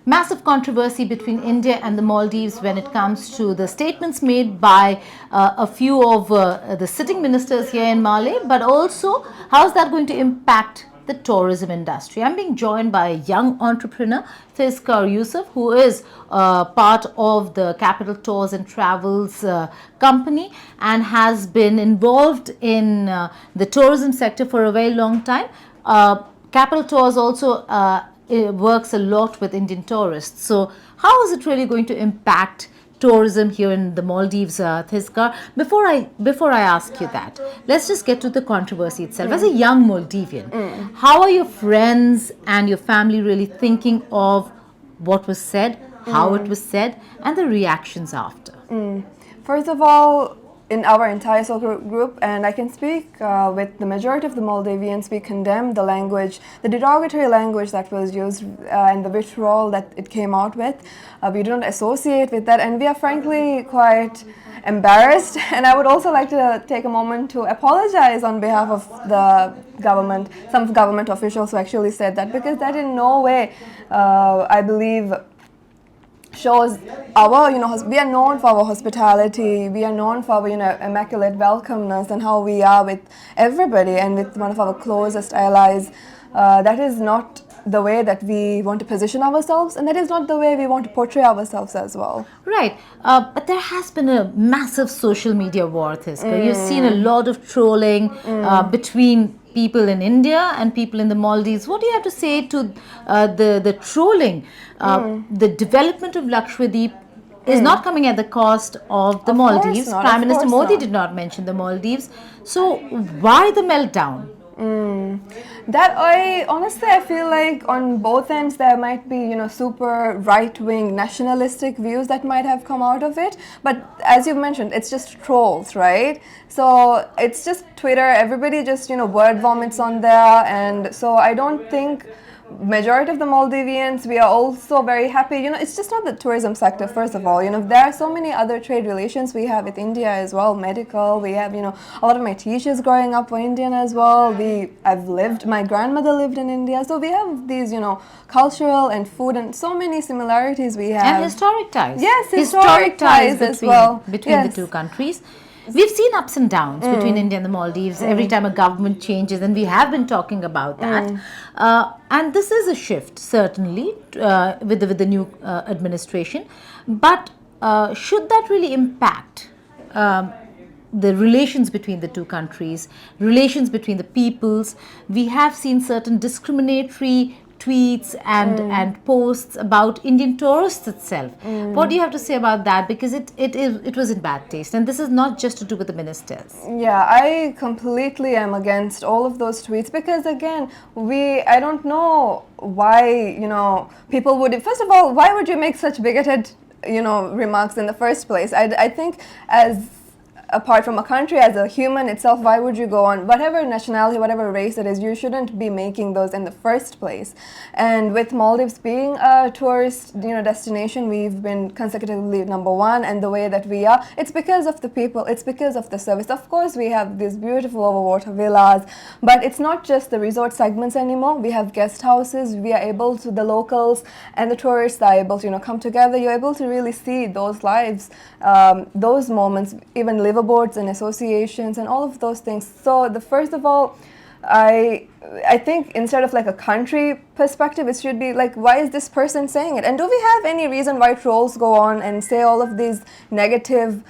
massive controversy between India and the Maldives when it comes to the statements made by a few of the sitting ministers here in Male, but also how is that going to impact the tourism industry. I'm being joined by a young entrepreneur, Tezkar Yusuf, who is part of the Capital Tours and Travels company and has been involved in the tourism sector for a very long time. Capital Tours also it works a lot with Indian tourists. So how is it really going to impact tourism here in the Maldives, Tezkar? Before I ask you that, let's just get to the controversy itself. As a young Maldivian, how are your friends and your family really thinking of what was said, how it was said, and the reactions after? First of all, in our entire social group, and I can speak with the majority of the Maldivians, we condemn the language, the derogatory language that was used and the vitriol that it came out with. We don't associate with that, and we are frankly quite embarrassed. And I would also like to take a moment to apologize on behalf of the government, some government officials who actually said that, because that in no way, I believe, shows our, we are known for our hospitality, we are known for our, immaculate welcomeness and how we are with everybody and with one of our closest allies. That is not the way that we want to position ourselves, and that is not the way we want to portray ourselves as well. Right. But there has been a massive social media war, Tezkar. You've seen a lot of trolling between people in India and people in the Maldives. What do you have to say to the trolling? The development of Lakshadweep is not coming at the cost of the Maldives. Prime Minister Modi did not mention the Maldives. So why the meltdown? That I feel like on both ends there might be, super right-wing nationalistic views that might have come out of it. But as you mentioned, it's just trolls, right? So it's just Twitter. Everybody just, word vomits on there. And so I don't think majority of the Maldivians, we are also very happy. It's just not the tourism sector, first of all. There are so many other trade relations we have with India as well, medical. We have, a lot of my teachers growing up were Indian as well. My grandmother lived in India. So we have these, cultural and food and so many similarities we have. And historic ties. Yes, historic ties as well. Between the two countries. We've seen ups and downs between India and the Maldives every time a government changes, and we have been talking about that. And this is a shift, certainly, with the new administration. But should that really impact the relations between the two countries, relations between the peoples? We have seen certain discriminatory tweets and posts about Indian tourists itself. What do you have to say about that? Because it was in bad taste, and this is not just to do with the ministers. Yeah, I completely am against all of those tweets, because again, I don't know why, people would, first of all, why would you make such bigoted, remarks in the first place? I think apart from a country, as a human itself, why would you go on whatever nationality, whatever race it is? You shouldn't be making those in the first place. And with Maldives being a tourist, destination, we've been consecutively #1, and the way that we are, it's because of the people, it's because of the service. Of course, we have these beautiful overwater villas, but it's not just the resort segments anymore. We have guest houses. We are able to, the locals and the tourists are able to, come together. You're able to really see those lives, those moments, even liveaboards and associations and all of those things. So first of all, I think instead of like a country perspective, it should be like, why is this person saying it? And do we have any reason why trolls go on and say all of these negative,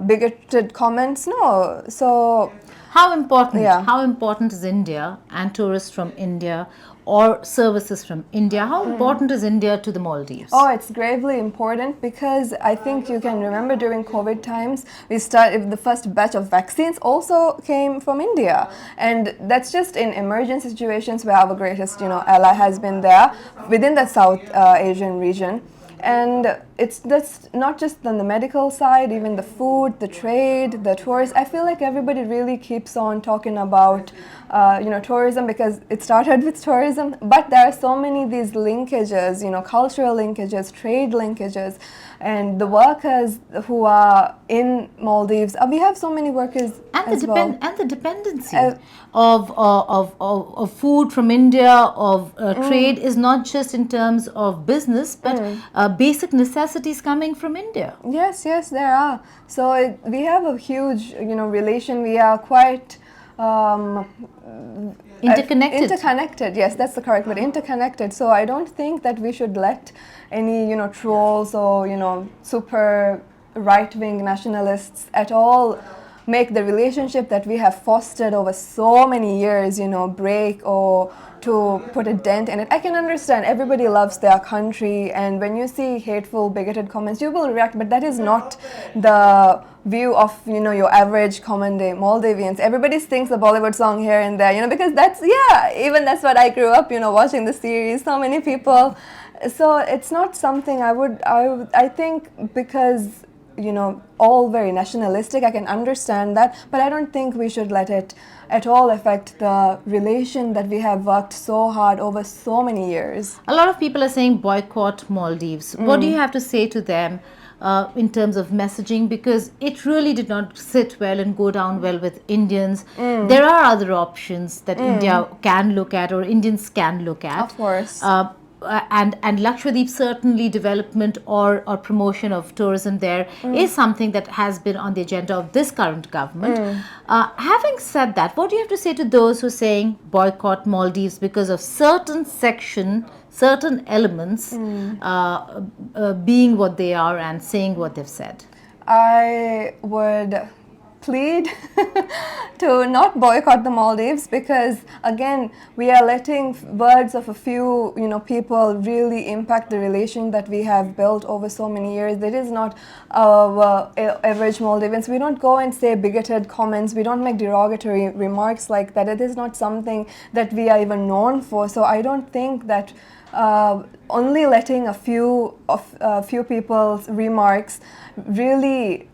bigoted comments? No. So how important is India and tourists from India or services from India? How important is India to the Maldives? Oh, it's gravely important, because I think you can remember during COVID times, the first batch of vaccines also came from India. And that's just in emergency situations where our greatest, ally has been there within the South Asian region. And it's that's not just on the medical side, even the food, the trade, the tourists. I feel like everybody really keeps on talking about, tourism because it started with tourism. But there are so many these linkages, cultural linkages, trade linkages, and the workers who are in Maldives. We have so many workers as well. And the dependency of food from India, of trade is not just in terms of business, but basic necessities coming from India. Yes, yes, there are. So we have a huge, relation. We are quite Interconnected. Interconnected. Yes, that's the correct word. Interconnected. So I don't think that we should let any, trolls or super right-wing nationalists at all make the relationship that we have fostered over so many years, break or to put a dent in it. I can understand everybody loves their country, and when you see hateful, bigoted comments, you will react, but that is not the view of, your average common day Maldivians. Everybody sings a Bollywood song here and there, because that's what I grew up, watching the series, so many people. So it's not something I think because all very nationalistic. I can understand that, but I don't think we should let it at all affect the relation that we have worked so hard over so many years. A lot of people are saying boycott Maldives. What do you have to say to them in terms of messaging? Because it really did not sit well and go down well with Indians. There are other options that India can look at or Indians can look at. Of course. And Lakshadweep, certainly development or promotion of tourism there is something that has been on the agenda of this current government. Having said that, what do you have to say to those who are saying boycott Maldives because of certain elements being what they are and saying what they've said? I would plead to not boycott the Maldives because, again, we are letting words of a few, people really impact the relation that we have built over so many years. It is not average Maldivians. We don't go and say bigoted comments. We don't make derogatory remarks like that. It is not something that we are even known for. So I don't think that only letting a few people's remarks really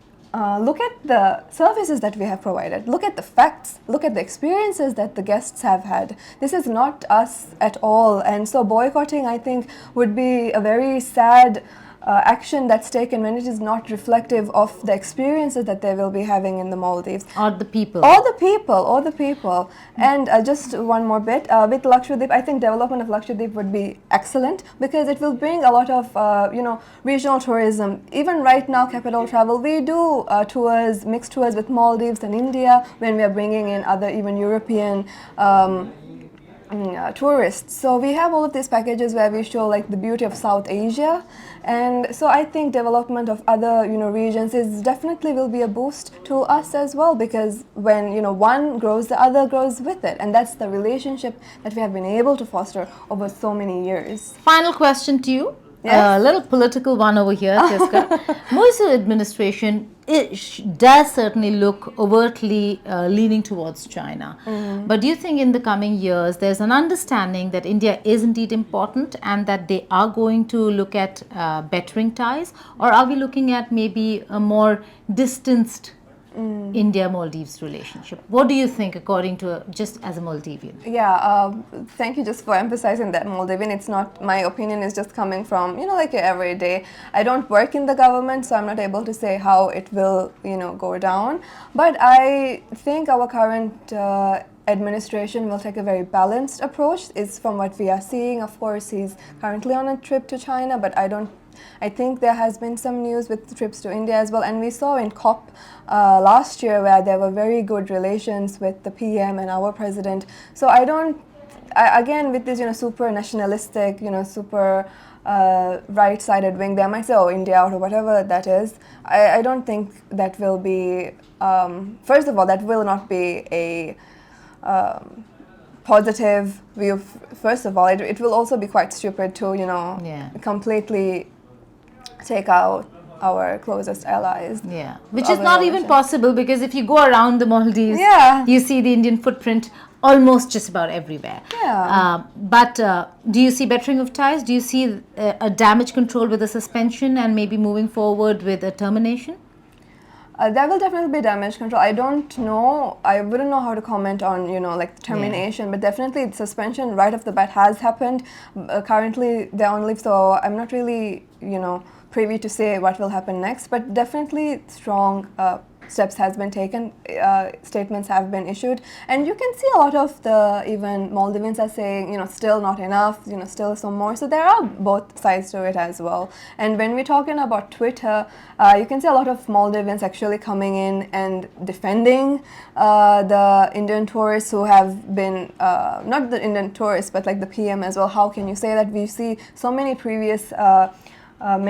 look at the services that we have provided, look at the facts, look at the experiences that the guests have had. This is not us at all, and so boycotting, I think, would be a very sad action that's taken when it is not reflective of the experiences that they will be having in the Maldives. Or the people. And just one more bit, with Lakshadweep, I think development of Lakshadweep would be excellent because it will bring a lot of, regional tourism. Even right now, Capital Travel, we do tours, mixed tours with Maldives and India when we are bringing in other even European tourists. So we have all of these packages where we show like the beauty of South Asia, and so I think development of other regions is definitely will be a boost to us as well, because when one grows, the other grows with it, and that's the relationship that we have been able to foster over so many years. Final question to you. Yes? A little political one over here, Tiska. Morrison administration does certainly look overtly leaning towards China. But do you think in the coming years there's an understanding that India is indeed important and that they are going to look at bettering ties? Or are we looking at maybe a more distanced India-Maldives relationship? What do you think, according to just as a Maldivian? Yeah, thank you just for emphasizing that, Maldivian. It's not, my opinion is just coming from, like your everyday. I don't work in the government, so I'm not able to say how it will, go down. But I think our current administration will take a very balanced approach, is from what we are seeing. Of course, he's currently on a trip to China, but I think there has been some news with trips to India as well, and we saw in COP last year where there were very good relations with the PM and our president. So again, with this super nationalistic, super right-sided wing, they might say, oh, India out or whatever that is. I don't think that will be, first of all, that will not be a positive view. First of all, it will also be quite stupid to, completely take out our closest allies. Yeah, which is not even possible, because if you go around the Maldives, you see the Indian footprint almost just about everywhere. Yeah. But do you see bettering of ties? Do you see a damage control with a suspension and maybe moving forward with a termination? There will definitely be damage control. I don't know. I wouldn't know how to comment on, like termination, but definitely suspension right off the bat has happened. Currently, they're on leave, so I'm not really, privy to say what will happen next. But definitely strong steps has been taken, statements have been issued, and you can see a lot of the even Maldivians are saying, still not enough, still some more. So there are both sides to it as well. And when we're talking about Twitter, you can see a lot of Maldivians actually coming in and defending the Indian tourists who have been, not the Indian tourists, but like the PM as well. How can you say that? We see so many previous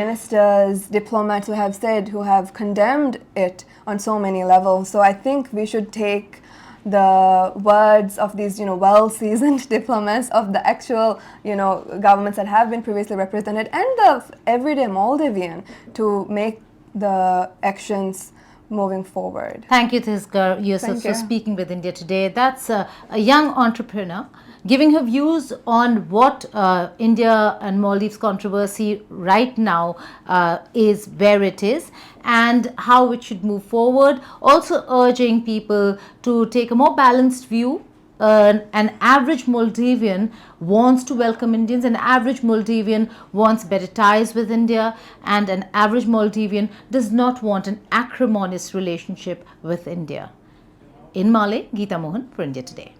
ministers, diplomats who have condemned it on so many levels. So I think we should take the words of these, well-seasoned diplomats of the actual, governments that have been previously represented and the everyday Maldivian to make the actions moving forward. Thank you, Tizkar Yusuf, for speaking with India Today. That's a young entrepreneur giving her views on what India and Maldives controversy right now is, where it is, and how it should move forward. Also urging people to take a more balanced view. An average Maldivian wants to welcome Indians, an average Maldivian wants better ties with India, and an average Maldivian does not want an acrimonious relationship with India. In Malé, Geeta Mohan for India Today.